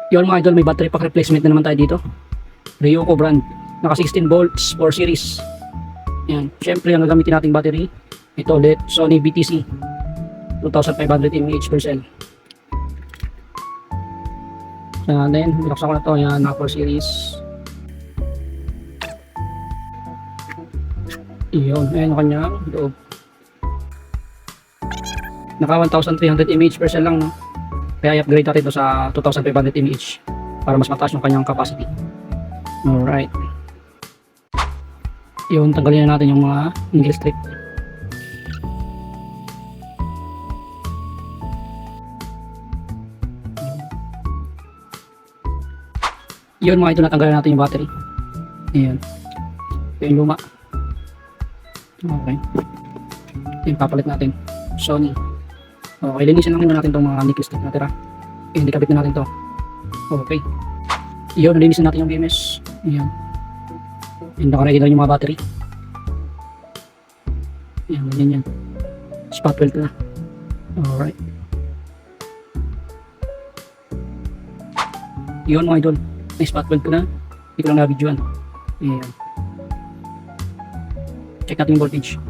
Yun mga idol, may battery pack replacement na naman tayo dito. Ryoko brand. Naka 16 volts 4 series. Yan. Syempre, ang gagamitin nating battery, ito ulit, Sony BTC 2500 mAh per cell. Then, binuksan ko na to. Yan, naka 4 series. Iyon, ayan yung kanyang loob. Naka 1300 mAh per cell lang, no? Kaya i-upgrade natin ito sa 2500 mAh para mas mataas yung kanyang capacity. Alright. Yun, tanggalin na natin yung mga needle strip. Yun mga ito, natanggalin natin yung battery. Ayan. Ito yung luma. Okay. Ito yung papalit natin. Sony. Okay, linisin lang muna natin itong mga nickel strip natira. Hindi kabit na natin to. Okay. Yun, linisin natin yung BMS. Ayan. Yung nakaready na yung mga battery. Ayan, ganyan yan. Spot weld na. Alright. Yun mga idol. May spot weld ko na. Hindi ko lang na-videoan. Ayan. Check natin yung voltage.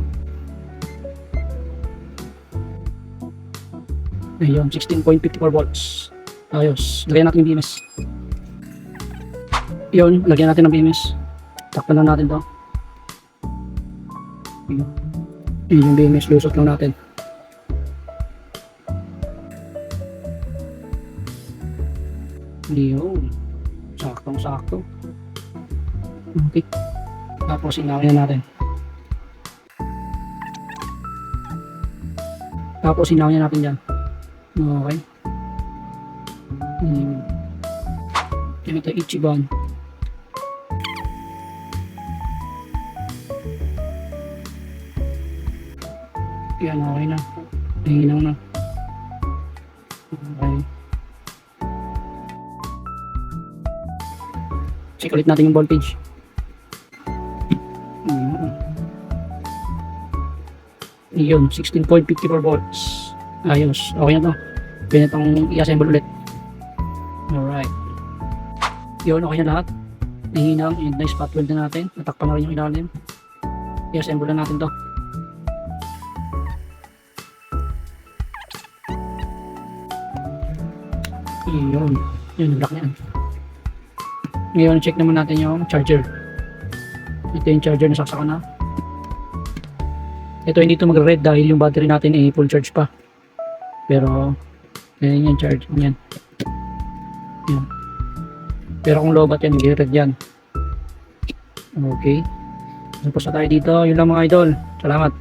Ayun, 16.54 volts. Ayos. Lagyan natin yung BMS. Yun, lagyan natin ng BMS. Takpan lang natin to. Yun. Yun yung BMS. Lusot lang natin. Yun. Saktong sakto. Okay. Tapos inawin na natin. Tapos inawin na natin dyan. Okay. Ito Ichiban. Yan, okay na. Hinaw na. Okay. Check ulit natin yung voltage. Yun, 16.54 volts. Ayos. Okay na to. Pwede itong i-assemble ulit. Alright. Yun, okay na lahat. Nahinang, yung nice spot weld na natin. Natakpan na rin yung ilalim. I-assemble na natin to. Yun. Yun, block na yan. Ngayon, check naman natin yung charger. Ito yung charger na saksakan na. Ito hindi ito magre-red dahil yung battery natin ay full charge pa. Pero, yan yung charge. Yan. Yan. Pero kung low bat yan, magre-red yan. Okay. Tapos na tayo dito. Yun lang mga idol. Salamat.